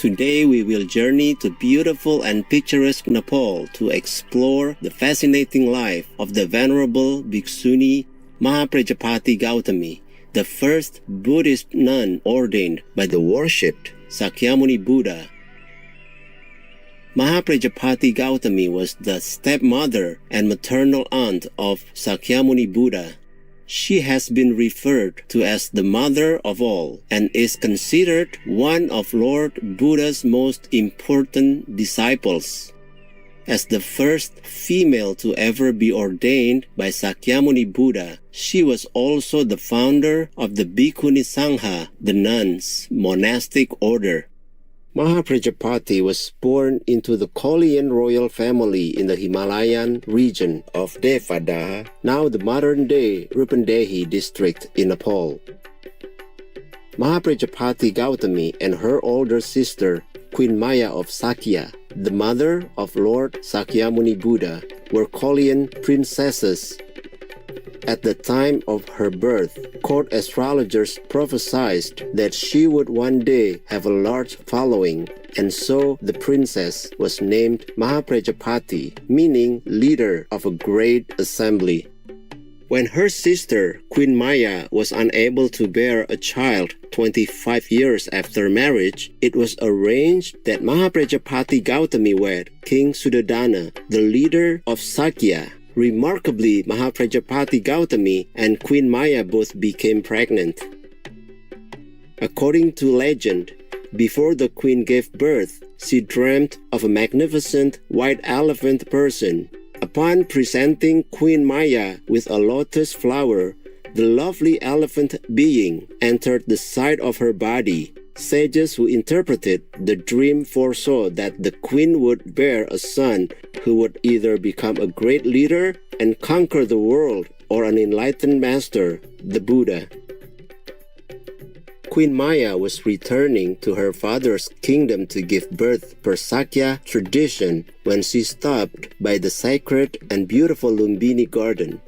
Today we will journey to beautiful and picturesque Nepal to explore the fascinating life of the Venerable Bhikshuni Mahaprajapati Gautami, the first Buddhist nun ordained by the worshipped Sakyamuni Buddha. Mahaprajapati Gautami was the stepmother and maternal aunt of Sakyamuni Buddha. She has been referred to as the mother of all and is considered one of Lord Buddha's most important disciples. As the first female to ever be ordained by Sakyamuni Buddha, she was also the founder of the Bhikkhuni Sangha, the nuns' monastic order. Mahaprajapati was born into the Kolian royal family in the Himalayan region of Devadaha, now the modern-day Rupandehi district in Nepal. Mahaprajapati Gautami and her older sister, Queen Maya of Sakya, the mother of Lord Sakyamuni Buddha, were Kolian princesses. At the time of her birth, court astrologers prophesied that she would one day have a large following, and so the princess was named Mahaprajapati, meaning leader of a great assembly. When her sister, Queen Maya, was unable to bear a child 25 years after marriage, it was arranged that Mahaprajapati Gautami wed King Suddhodana, the leader of Sakya. Remarkably, Mahaprajapati Gautami and Queen Maya both became pregnant. According to legend, before the queen gave birth, she dreamt of a magnificent white elephant person. Upon presenting Queen Maya with a lotus flower, the lovely elephant being entered the side of her body. Sages who interpreted the dream foresaw that the queen would bear a son who would either become a great leader and conquer the world or an enlightened master, the Buddha. Queen Maya was returning to her father's kingdom to give birth per Sakya tradition when she stopped by the sacred and beautiful Lumbini garden.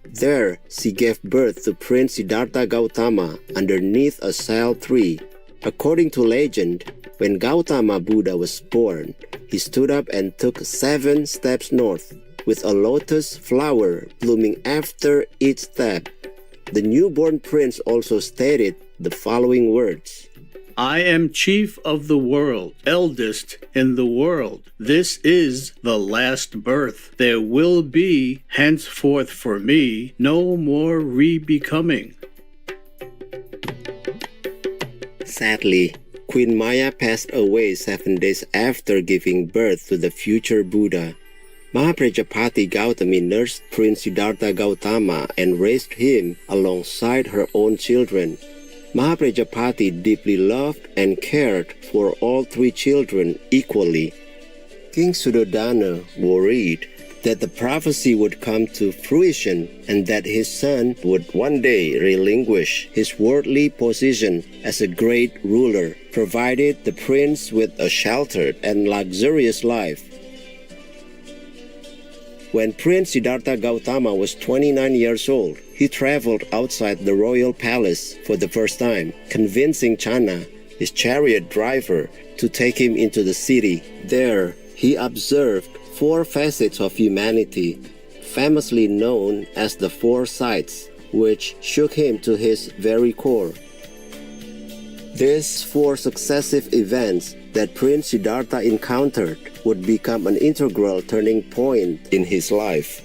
There, she gave birth to Prince Siddhartha Gautama underneath a sal tree. According to legend, when Gautama Buddha was born, he stood up and took 7 steps north, with a lotus flower blooming after each step. The newborn prince also stated the following words: I am chief of the world, eldest in the world. This is the last birth. There will be, henceforth for me, no more re-becoming. Sadly, Queen Maya passed away 7 days after giving birth to the future Buddha. Mahaprajapati Gautami nursed Prince Siddhartha Gautama and raised him alongside her own children. Mahaprajapati deeply loved and cared for all 3 children equally. King Suddhodana worried that the prophecy would come to fruition and that his son would one day relinquish his worldly position as a great ruler, provided the prince with a sheltered and luxurious life. When Prince Siddhartha Gautama was 29 years old, he traveled outside the royal palace for the first time, convincing Channa, his chariot driver, to take him into the city. There, he observed 4 facets of humanity, famously known as the 4 sights, which shook him to his very core. These 4 successive events that Prince Siddhartha encountered would become an integral turning point in his life.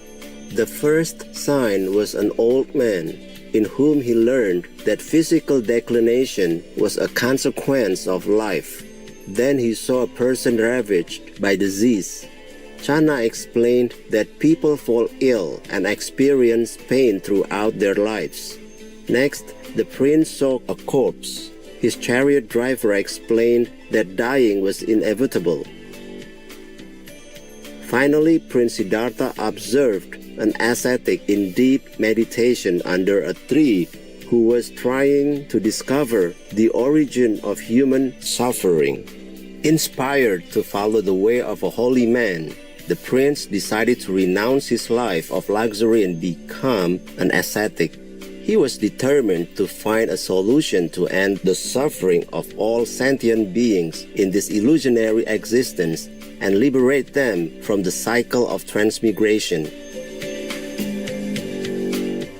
The first sign was an old man, in whom he learned that physical declination was a consequence of life. Then he saw a person ravaged by disease. Channa explained that people fall ill and experience pain throughout their lives. Next, the prince saw a corpse. His chariot driver explained that dying was inevitable. Finally, Prince Siddhartha observed an ascetic in deep meditation under a tree who was trying to discover the origin of human suffering. Inspired to follow the way of a holy man, the prince decided to renounce his life of luxury and become an ascetic. He was determined to find a solution to end the suffering of all sentient beings in this illusionary existence and liberate them from the cycle of transmigration.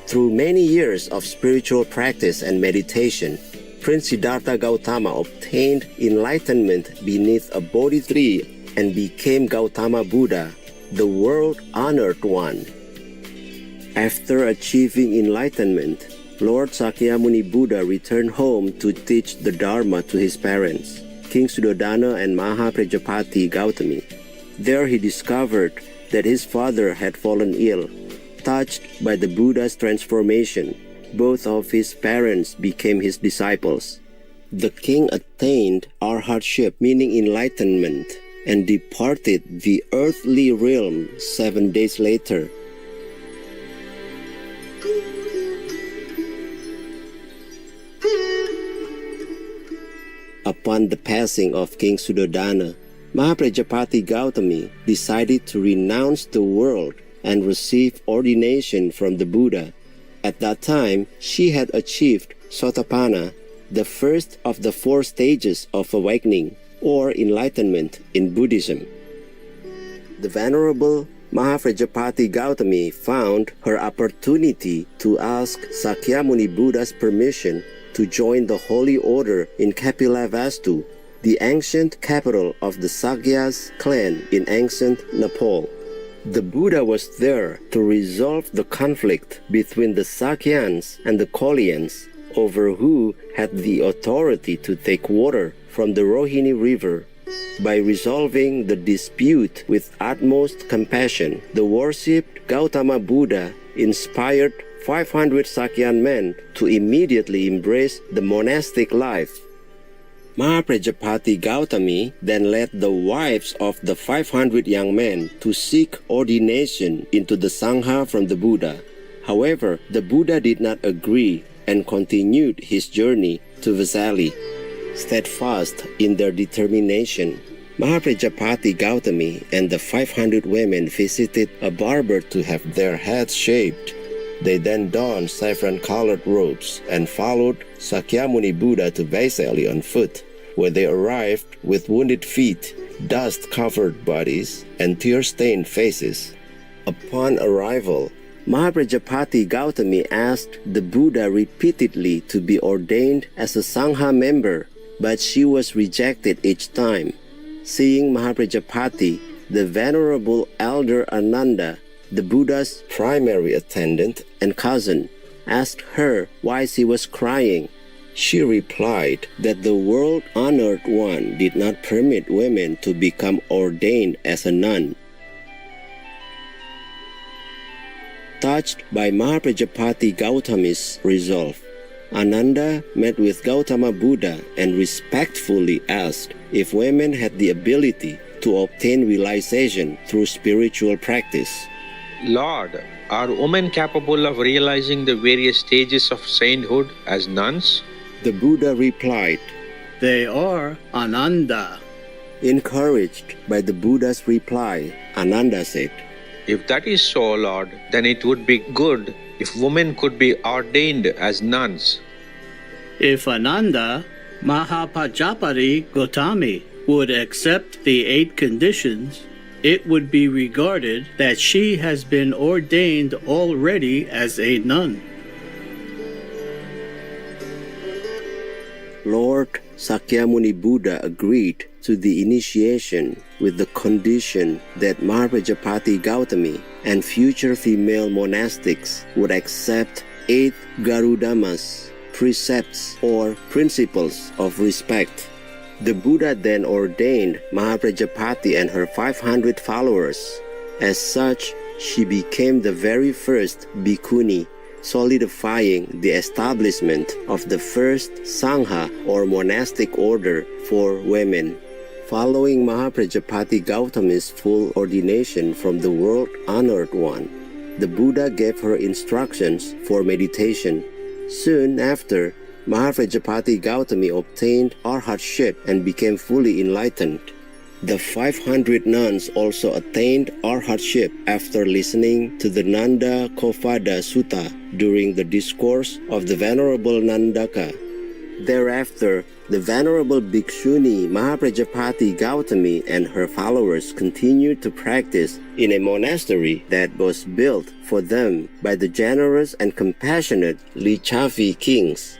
Through many years of spiritual practice and meditation, Prince Siddhartha Gautama obtained enlightenment beneath a Bodhi tree and became Gautama Buddha, the world-honored one. After achieving enlightenment, Lord Sakyamuni Buddha returned home to teach the Dharma to his parents, King Suddhodana and Maha Prajapati Gautami. There he discovered that his father had fallen ill. Touched by the Buddha's transformation, both of his parents became his disciples. The king attained arhatship, meaning enlightenment, and departed the earthly realm 7 days later. Upon the passing of King Suddhodana, Mahaprajapati Gautami decided to renounce the world and receive ordination from the Buddha. At that time, she had achieved Sotapanna, the first of the 4 stages of awakening or enlightenment in Buddhism. The Venerable Mahaprajapati Gautami found her opportunity to ask Sakyamuni Buddha's permission to join the holy order in Kapilavastu, the ancient capital of the Sakyas clan in ancient Nepal. The Buddha was there to resolve the conflict between the Sakyans and the Kolyans over who had the authority to take water from the Rohini River. By resolving the dispute with utmost compassion, the worshipped Gautama Buddha inspired 500 Sakyan men to immediately embrace the monastic life. Mahaprajapati Gautami then led the wives of the 500 young men to seek ordination into the Sangha from the Buddha. However, the Buddha did not agree and continued his journey to Vesali. Steadfast in their determination, Mahaprajapati Gautami and the 500 women visited a barber to have their heads shaved. They then donned saffron-colored robes and followed Sakyamuni Buddha to Vesali on foot, where they arrived with wounded feet, dust-covered bodies, and tear-stained faces. Upon arrival, Mahaprajapati Gautami asked the Buddha repeatedly to be ordained as a Sangha member, but she was rejected each time. Seeing Mahaprajapati, the Venerable Elder Ananda, the Buddha's primary attendant and cousin, asked her why she was crying. She replied that the world-honored one did not permit women to become ordained as a nun. Touched by Mahaprajapati Gautami's resolve, Ananda met with Gautama Buddha and respectfully asked if women had the ability to obtain realization through spiritual practice. Lord, are women capable of realizing the various stages of sainthood as nuns? The Buddha replied, They are, Ananda. Encouraged by the Buddha's reply, Ananda said, If that is so, Lord, then it would be good if women could be ordained as nuns. If Ananda, Mahaprajapati Gautami, would accept the 8 conditions, it would be regarded that she has been ordained already as a nun. Lord Sakyamuni Buddha agreed to the initiation with the condition that Mahaprajapati Gautami and future female monastics would accept 8 Garudamas, precepts or principles of respect. The Buddha then ordained Mahaprajapati and her 500 followers. As such, she became the very first bhikkhuni, solidifying the establishment of the first Sangha or monastic order for women. Following Mahaprajapati Gautami's full ordination from the world-honored one, the Buddha gave her instructions for meditation. Soon after, Mahaprajapati Gautami obtained arhatship and became fully enlightened. The 500 nuns also attained arhatship after listening to the Nanda Kovada Sutta during the discourse of the Venerable Nandaka. Thereafter, the Venerable Bhikshuni Mahaprajapati Gautami and her followers continued to practice in a monastery that was built for them by the generous and compassionate Lichavi kings.